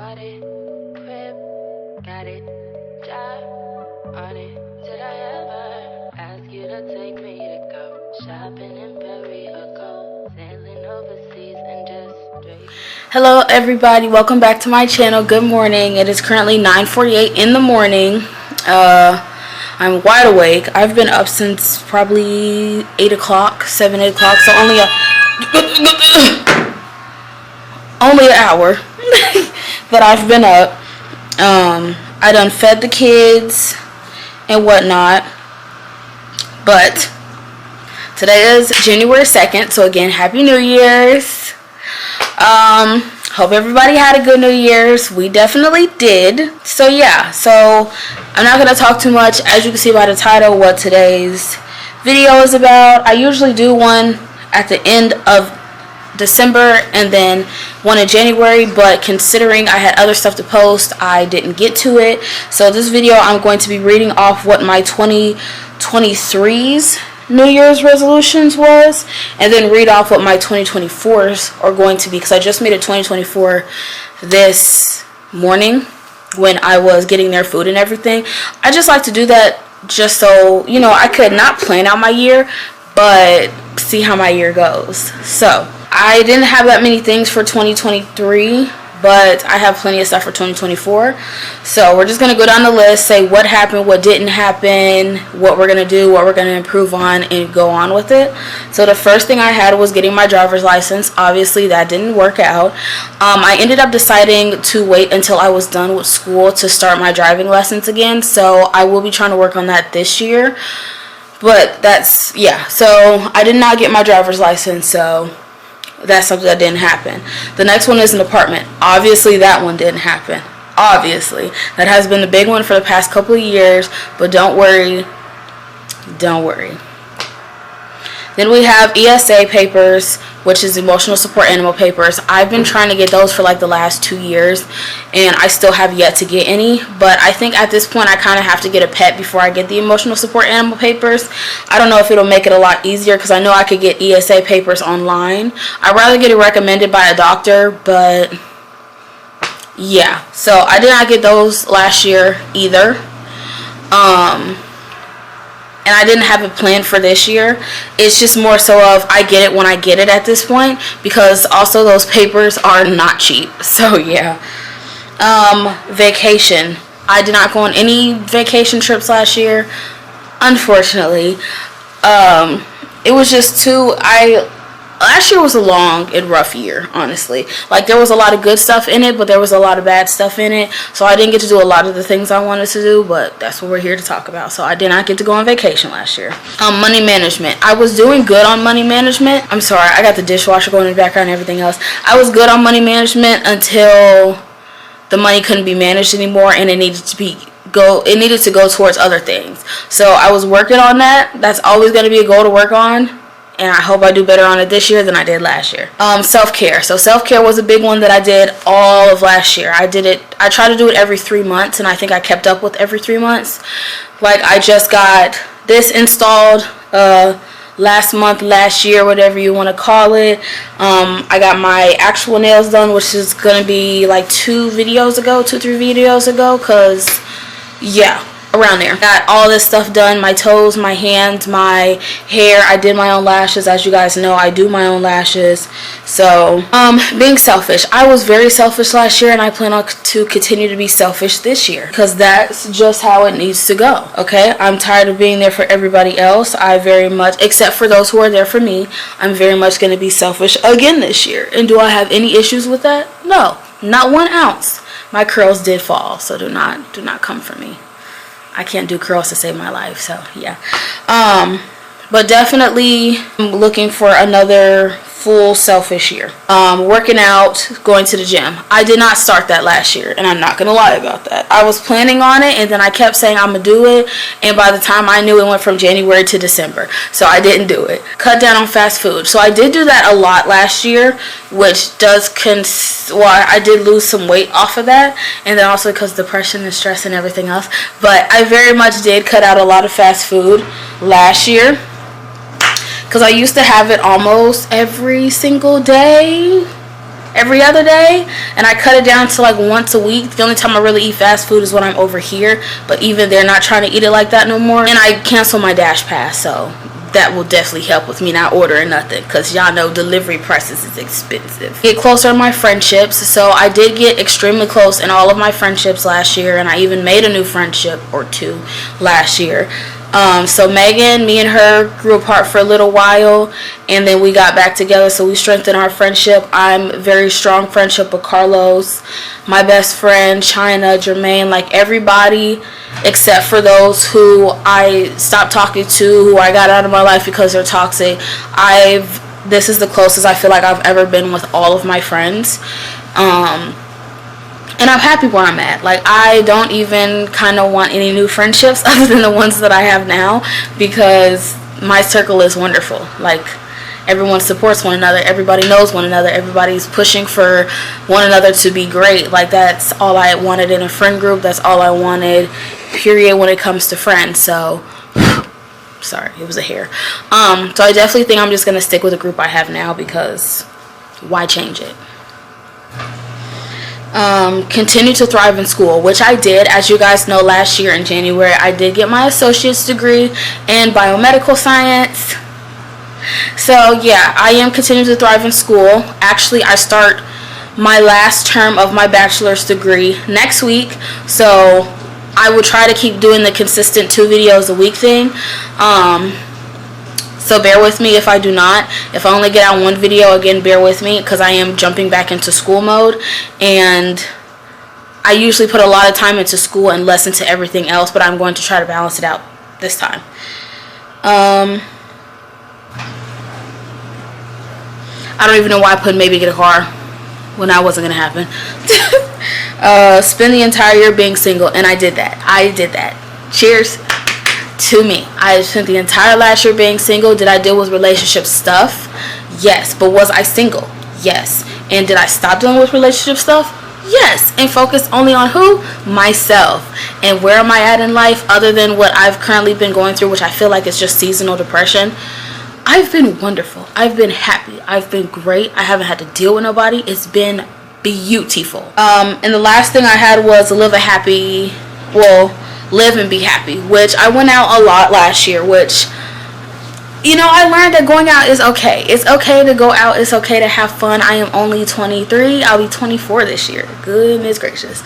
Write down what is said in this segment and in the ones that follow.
Bought it, crib, got it, job on it. Did I ever ask you to take me to go shopping in Paris or go sailing overseas and just straight? Hello everybody, welcome back to my channel. Good morning. It is currently 9:48 in the morning. I'm wide awake. I've been up since probably 8 o'clock, 8 o'clock, so only an hour that I've been up. I done fed the kids and whatnot, but today is January 2nd, so again, Happy New Year's. Hope everybody had a good New Year's. We definitely did. So yeah, so I'm not going to talk too much. As you can see by the title, what today's video is about. I usually do one at the end of December and then one in January, but considering I had other stuff to post, I didn't get to it. So this video, I'm going to be reading off what my 2023's New Year's resolutions was, and then read off what my 2024's are going to be, because I just made a 2024 this morning when I was getting their food and everything. I just like to do that just so, you know, I could not plan out my year, but see how my year goes. So I didn't have that many things for 2023, but I have plenty of stuff for 2024. So we're just going to go down the list, say what happened, what didn't happen, what we're going to do, what we're going to improve on, and go on with it. So the first thing I had was getting my driver's license. Obviously that didn't work out. I ended up deciding to wait until I was done with school to start my driving lessons again. So I will be trying to work on that this year. But that's, yeah, so I did not get my driver's license, so that's something that didn't happen. The next one is an apartment. Obviously that one didn't happen. Obviously. That has been the big one for the past couple of years, but don't worry. Don't worry. Then we have ESA papers, which is emotional support animal papers. I've been trying to get those for like the last 2 years, and I still have yet to get any. But I think at this point I kind of have to get a pet before I get the emotional support animal papers. I don't know if it'll make it a lot easier, because I know I could get ESA papers online. I'd rather get it recommended by a doctor, but yeah. So I did not get those last year either. And I didn't have a plan for this year. It's just more so of I get it when I get it at this point, because also those papers are not cheap. So yeah. Vacation. I did not go on any vacation trips last year, unfortunately. It was just last year was a long and rough year, honestly. Like, there was a lot of good stuff in it, but there was a lot of bad stuff in it. So I didn't get to do a lot of the things I wanted to do, but that's what we're here to talk about. So I did not get to go on vacation last year. Money management. I was doing good on money management. I'm sorry, I got the dishwasher going in the background and everything else. I was good on money management until the money couldn't be managed anymore, and it needed to go towards other things. So I was working on that. That's always going to be a goal to work on, and I hope I do better on it this year than I did last year. Self-care. So self-care was a big one that I did all of last year. I try to do it every 3 months, and I think I kept up with every 3 months. Like, I just got this installed last year, whatever you want to call it. I got my actual nails done, which is going to be like 3 videos ago, because yeah, around there. Got all this stuff done, my toes, my hands, my hair. I did my own lashes. As you guys know, I do my own lashes. So being selfish. I was very selfish last year, and I plan on to continue to be selfish this year, because that's just how it needs to go. Okay, I'm tired of being there for everybody else. I very much, except for those who are there for me, I'm very much going to be selfish again this year. And do I have any issues with that? No, not 1 ounce. My curls did fall, so do not come for me. I can't do curls to save my life, so yeah. But definitely I'm looking for another full selfish year. Working out, going to the gym. I did not start that last year, and I'm not gonna lie about that. I was planning on it, and then I kept saying I'm gonna do it, and by the time I knew, it went from January to December, so I didn't do it. Cut down on fast food. So I did do that a lot last year, which does I did lose some weight off of that, and then also because depression and stress and everything else. But I very much did cut out a lot of fast food last year, because I used to have it almost every single day. every other day, and I cut it down to like once a week. The only time I really eat fast food is when I'm over here, but even they're not trying to eat it like that no more. And I cancel my Dash Pass, so that will definitely help with me not ordering nothing, because y'all know delivery prices is expensive. Get closer in my friendships. So I did get extremely close in all of my friendships last year, and I even made a new friendship or two last year. So Megan, me and her grew apart for a little while, and then we got back together, so we strengthened our friendship. I'm very strong friendship with Carlos, my best friend, China, Jermaine, like everybody except for those who I stopped talking to, who I got out of my life because they're toxic. This is the closest I feel like I've ever been with all of my friends. And I'm happy where I'm at. Like, I don't even kind of want any new friendships other than the ones that I have now, because my circle is wonderful. Like, everyone supports one another. Everybody knows one another. Everybody's pushing for one another to be great. Like, that's all I wanted in a friend group. That's all I wanted, period, when it comes to friends. So, sorry, it was a hair. So I definitely think I'm just going to stick with the group I have now, because why change it? Continue to thrive in school, which I did. As you guys know, last year in January, I did get my associate's degree in biomedical science. So yeah, I am continuing to thrive in school. Actually, I start my last term of my bachelor's degree next week, so I will try to keep doing the consistent 2 videos a week thing. So bear with me if I do not. If I only get out 1 video, again, bear with me, because I am jumping back into school mode. And I usually put a lot of time into school and less into everything else, but I'm going to try to balance it out this time. I don't even know why I put maybe get a car when that wasn't going to happen. Spend the entire year being single, and I did that. Cheers to me. I spent the entire last year being single. Did I deal with relationship stuff? Yes. But was I single? Yes. And did I stop dealing with relationship stuff? Yes. And focus only on who? Myself. And where am I at in life other than what I've currently been going through, which I feel like is just seasonal depression? I've been wonderful. I've been happy. I've been great. I haven't had to deal with nobody. It's been beautiful. And the last thing I had was live and be happy, which I went out a lot last year, which, you know, I learned that going out is okay. It's okay to go out. It's okay to have fun. I am only 23. I'll be 24 this year. Goodness gracious.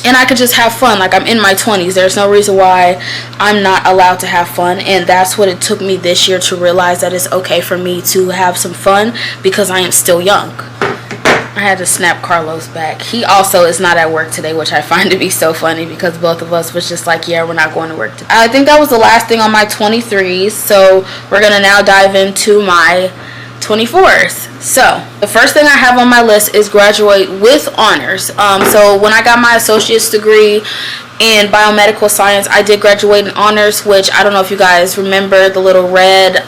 And I could just have fun. Like, I'm in my 20s. There's no reason why I'm not allowed to have fun. And that's what it took me this year to realize that it's okay for me to have some fun, because I am still young. I had to snap Carlos back. He also is not at work today, which I find to be so funny, because both of us was just like, yeah, we're not going to work today. I think that was the last thing on my 23s. So we're going to now dive into my 24s. So the first thing I have on my list is graduate with honors. So when I got my associate's degree in biomedical science, I did graduate in honors, which I don't know if you guys remember the little red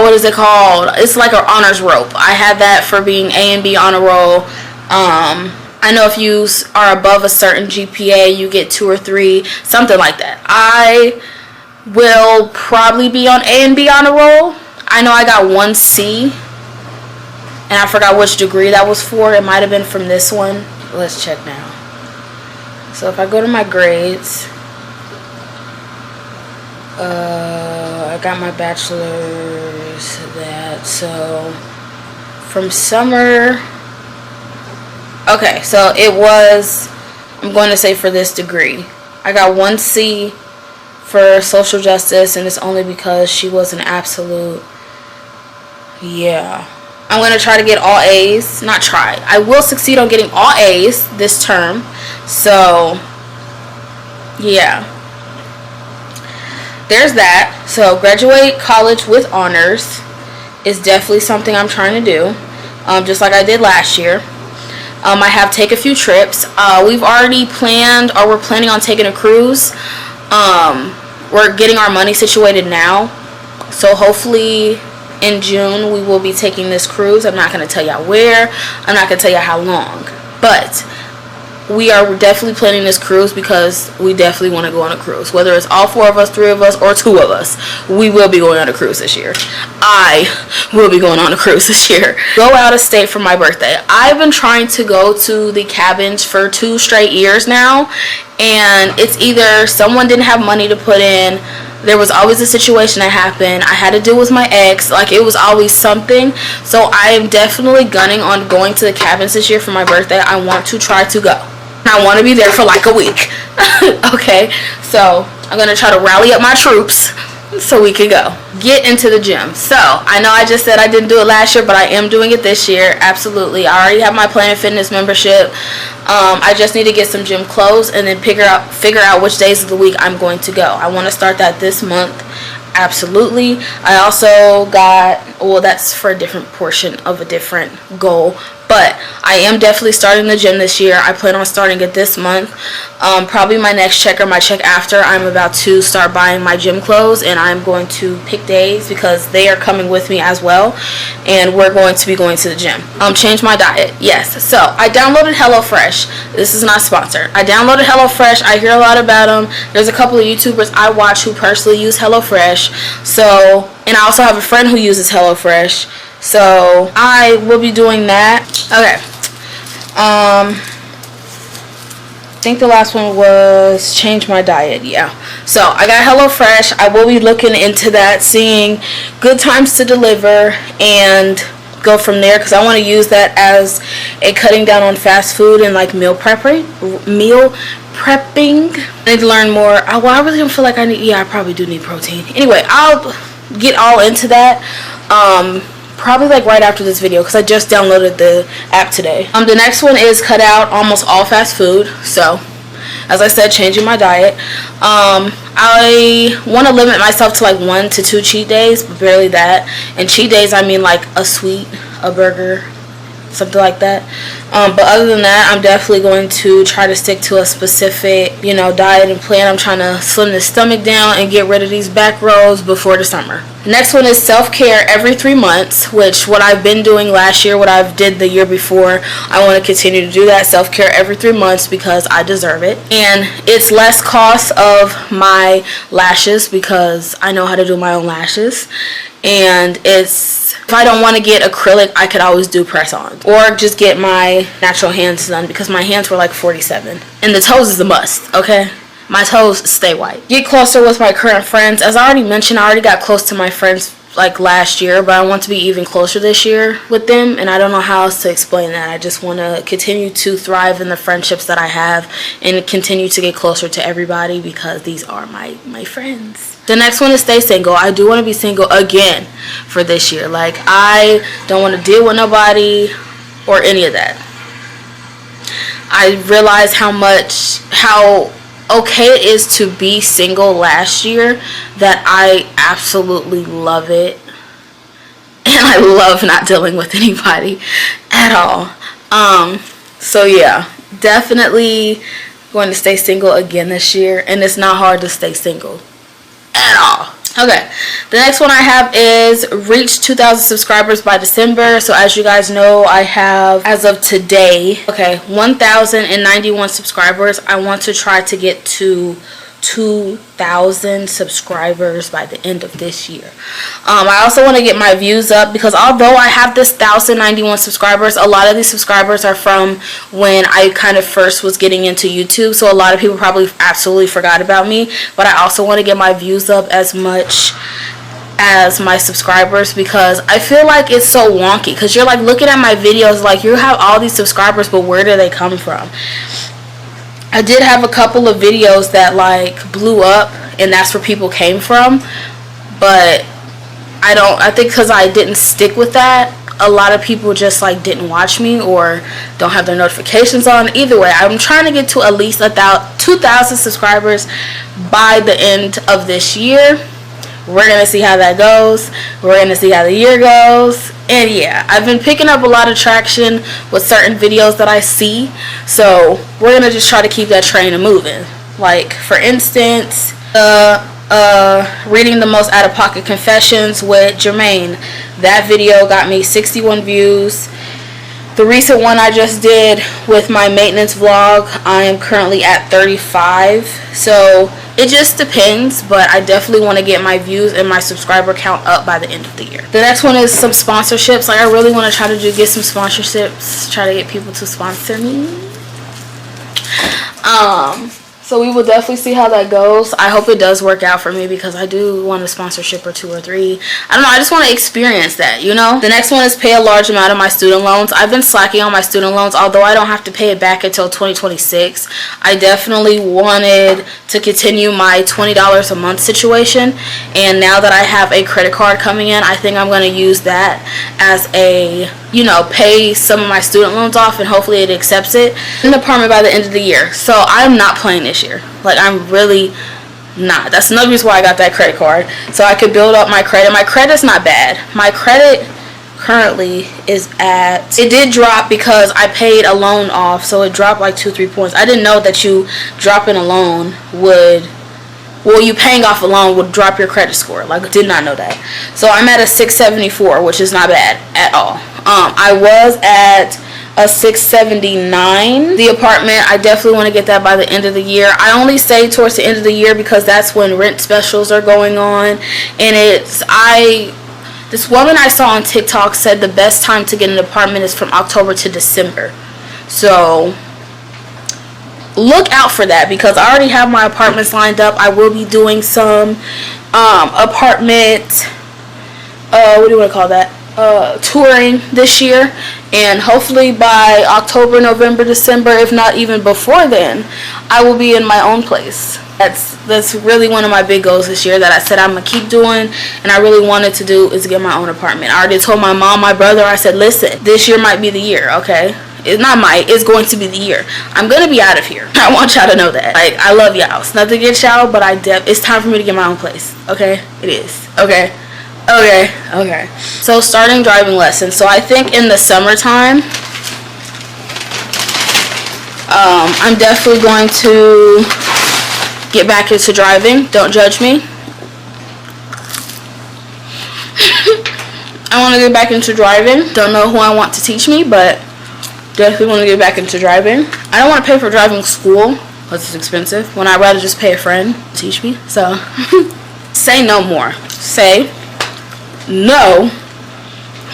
what is it called? It's like an honors rope. I had that for being A and B honor roll. I know if you are above a certain GPA, you get 2 or 3, something like that. I will probably be on A and B honor roll. I know I got 1 C, and I forgot which degree that was for. It might have been from this one. Let's check now. So if I go to my grades, I got my bachelor's, so from summer, okay, so it was, I'm going to say for this degree, I got 1 C for social justice, and it's only because she was an absolute, yeah. I'm going to try to get all A's, not try, I will succeed on getting all A's this term, so, yeah. There's that. So graduate college with honors is definitely something I'm trying to do, just like I did last year. I have take a few trips. We've already planned, or we're planning on taking a cruise. We're getting our money situated now, so hopefully in June we will be taking this cruise. I'm not going to tell y'all where, I'm not going to tell y'all how long, but we are definitely planning this cruise because we definitely want to go on a cruise. Whether it's all 4 of us, 3 of us, or 2 of us, we will be going on a cruise this year. I will be going on a cruise this year. Go out of state for my birthday. I've been trying to go to the cabins for 2 straight years now, and it's either someone didn't have money to put in, there was always a situation that happened, I had to deal with my ex, like it was always something. So I am definitely gunning on going to the cabins this year for my birthday. I want to try to go. I want to be there for like a week. Okay, so I'm gonna try to rally up my troops so we can go get into the gym. So I know I just said I didn't do it last year, but I am doing it this year. Absolutely. I already have my Planet Fitness membership. I just need to get some gym clothes and then figure out which days of the week I'm going to go. I want to start that this month. Absolutely. I also got, well, that's for a different portion of a different goal, but I am definitely starting the gym this year. I plan on starting it this month. Probably my next check or my check after, I'm about to start buying my gym clothes, and I'm going to pick days because they are coming with me as well, and we're going to be going to the gym. Change my diet. Yes. So I downloaded HelloFresh. This is not sponsored. I downloaded HelloFresh. I hear a lot about them. There's a couple of YouTubers I watch who personally use HelloFresh. So, and I also have a friend who uses HelloFresh. So I will be doing that. Okay. I think the last one was change my diet. Yeah. So I got HelloFresh. I will be looking into that, seeing good times to deliver, and go from there, because I want to use that as a cutting down on fast food and like meal prepping. I need to learn more. Well, I really don't feel like I need. Yeah, I probably do need protein. Anyway, I'll get all into that. Probably like right after this video, because I just downloaded the app today. The next one is cut out almost all fast food. So as I said, changing my diet. I want to limit myself to like 1 to 2 cheat days, but barely that. And cheat days, I mean like a sweet, a burger, something like that. But other than that, I'm definitely going to try to stick to a specific, diet and plan. I'm trying to slim the stomach down and get rid of these back rows before the summer. Next one is self-care every 3 months, which what I've been doing last year, what I've did the year before. I want to continue to do that, self-care every 3 months, because I deserve it. And it's less cost of my lashes because I know how to do my own lashes. And if I don't want to get acrylic, I could always do press-on or just get my natural hands done, because my hands were like 47. And the toes is a must, okay? My toes stay white. Get closer with my current friends. As I already mentioned, I already got close to my friends like last year, but I want to be even closer this year with them, and I don't know how else to explain that. I just want to continue to thrive in the friendships that I have and continue to get closer to everybody, because these are my friends. The next one is stay single. I do want to be single again for this year. Like, I don't want to deal with nobody or any of that. I realized how okay it is to be single last year, that I absolutely love it, and I love not dealing with anybody at all. So yeah, definitely going to stay single again this year, and it's not hard to stay single at all. Okay, the next one I have is reach 2,000 subscribers by December. So as you guys know, I have, as of today, 1,091 subscribers. I want to try to get to 2,000 subscribers by the end of this year. I also want to get my views up, because although I have this 1,091 subscribers, a lot of these subscribers are from when I kind of first was getting into YouTube, so a lot of people probably absolutely forgot about me. But I also want to get my views up as much as my subscribers, because I feel like it's so wonky, because you're like looking at my videos like, you have all these subscribers, but where do they come from? I did have a couple of videos that like blew up, and that's where people came from, but I think because I didn't stick with that, a lot of people just like didn't watch me or don't have their notifications on. Either way, I'm trying to get to at least 2,000 subscribers by the end of this year. We're going to see how that goes. We're going to see how the year goes. And yeah, I've been picking up a lot of traction with certain videos that I see. So we're going to just try to keep that train moving. Like, for instance, reading the most out-of-pocket confessions with Jermaine. That video got me 61 views. The recent one I just did with my maintenance vlog, I am currently at 35. So it just depends, but I definitely want to get my views and my subscriber count up by the end of the year. The next one is some sponsorships. Like, I really want to try to get some sponsorships, try to get people to sponsor me. So we will definitely see how that goes. I hope it does work out for me because I do want a sponsorship or 2 or 3. I don't know, I just want to experience that, you know? The next one is pay a large amount of my student loans. I've been slacking on my student loans, although I don't have to pay it back until 2026. I definitely wanted to continue my $20 a month situation, and now that I have a credit card coming in, I think I'm going to use that as a, you know, pay some of my student loans off, and hopefully it accepts it. An apartment by the end of the year. So I'm not playing this year. Like, I'm really not. That's another reason why I got that credit card, so I could build up my credit. My credit's not bad. My credit currently is at, it did drop because I paid a loan off, so it dropped like 2-3 points. I didn't know that you dropping a loan would, well, you paying off a loan would drop your credit score. Like, I did not know that. So I'm at a 674, which is not bad at all. I was at a 679. The apartment, I definitely want to get that by the end of the year. I only say towards the end of the year because that's when rent specials are going on, and this woman I saw on TikTok said the best time to get an apartment is from October to December. So look out for that because I already have my apartments lined up. I will be doing some apartment, what do you want to call that? Touring this year, and hopefully by October, November, December, if not even before then, I will be in my own place. That's really one of my big goals this year that I said I'm gonna keep doing, and I really wanted to do, is get my own apartment. I already told my mom, my brother, I said, listen, this year might be the year, okay? It's not might, it's going to be the year. I'm gonna be out of here. I want y'all to know that. Like, I love y'all. It's nothing against y'all, but it's time for me to get my own place, okay? It is, okay? Okay. So starting driving lessons. So I think in the summertime, I'm definitely going to get back into driving. Don't judge me. I want to get back into driving. Don't know who I want to teach me, but definitely want to get back into driving. I don't want to pay for driving school because it's expensive, when I'd rather just pay a friend to teach me. So say no more. Say no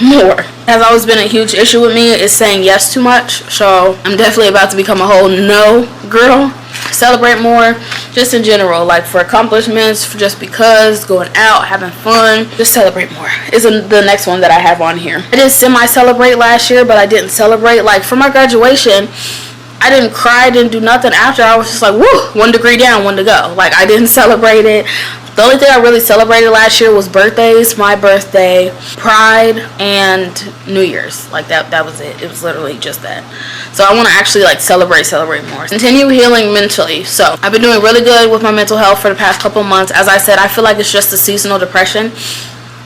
more. Has always been a huge issue with me is saying yes too much, so I'm definitely about to become a whole no girl. Celebrate more, just in general, like for accomplishments, for just because, going out, having fun, just celebrate more is the next one that I have on here. I did semi-celebrate last year, but I didn't celebrate. Like for my graduation, I didn't cry, didn't do nothing after. I was just like, woo, 1 degree down, 1 to go. Like, I didn't celebrate it. The only thing I really celebrated last year was birthdays, my birthday, Pride, and New Year's. Like, that was it. It was literally just that. So I want to actually, like, celebrate more. Continue healing mentally. So I've been doing really good with my mental health for the past couple months. As I said, I feel like it's just a seasonal depression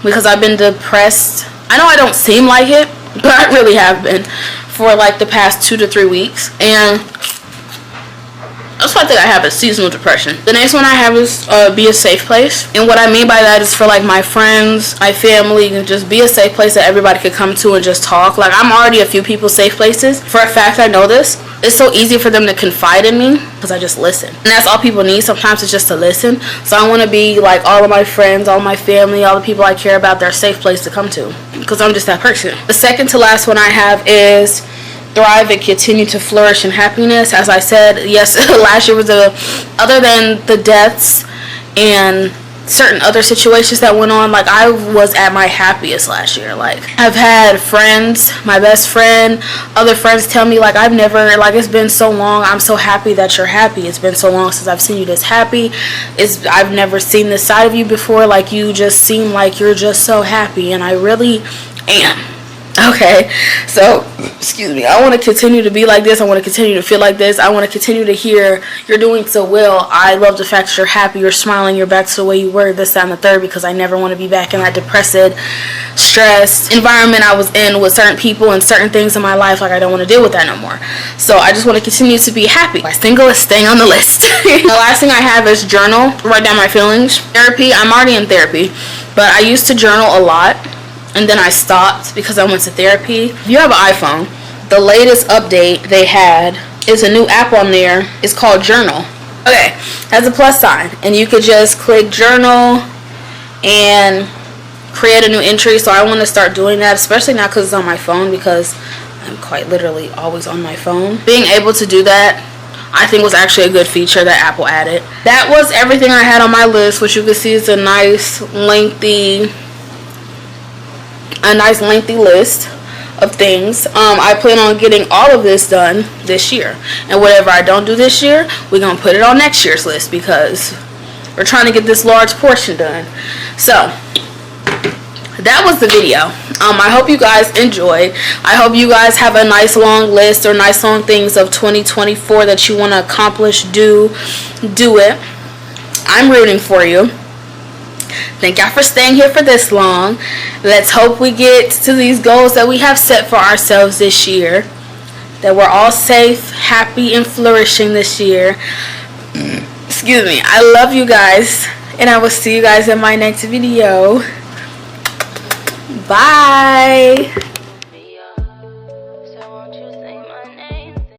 because I've been depressed. I know I don't seem like it, but I really have been for, like, the past 2 to 3 weeks. And that's why I think I have a seasonal depression. The next one I have is be a safe place. And what I mean by that is for like my friends, my family, and just be a safe place that everybody could come to and just talk. Like I'm already a few people's safe places. For a fact, I know this. It's so easy for them to confide in me because I just listen. And that's all people need sometimes, is just to listen. So I want to be like all of my friends, all my family, all the people I care about, their safe place to come to because I'm just that person. The second to last one I have is thrive and continue to flourish in happiness. As I said, yes, last year was other than the deaths and certain other situations that went on, like I was at my happiest last year. Like I've had friends, my best friend, other friends tell me like I've never, like it's been so long, I'm so happy that you're happy. It's been so long since I've seen you this happy. I've never seen this side of you before. Like you just seem like you're just so happy, and I really am. Okay, so, excuse me, I want to continue to be like this. I want to continue to feel like this. I want to continue to hear you're doing so well. I love the fact that you're happy, you're smiling, you're back to the way you were, this, that, and the third, because I never want to be back in that depressed, stressed environment I was in with certain people and certain things in my life. Like, I don't want to deal with that no more. So, I just want to continue to be happy. My single is staying on the list. The last thing I have is journal, write down my feelings. Therapy, I'm already in therapy, but I used to journal a lot. And then I stopped because I went to therapy. If you have an iPhone, the latest update they had is a new app on there. It's called Journal. Okay, has a plus sign, and you could just click Journal and create a new entry. So I want to start doing that, especially now because it's on my phone, because I'm quite literally always on my phone. Being able to do that, I think, was actually a good feature that Apple added. That was everything I had on my list, which you can see is a nice lengthy list of things. I plan on getting all of this done this year, and whatever I don't do this year, we're gonna put it on next year's list, because we're trying to get this large portion done. So that was the video. I hope you guys enjoyed. I hope you guys have a nice long list or nice long things of 2024 that you want to accomplish. Do it. I'm rooting for you. Thank y'all for staying here for this long. Let's hope we get to these goals that we have set for ourselves this year. That we're all safe, happy, and flourishing this year. Excuse me. I love you guys, and I will see you guys in my next video. Bye.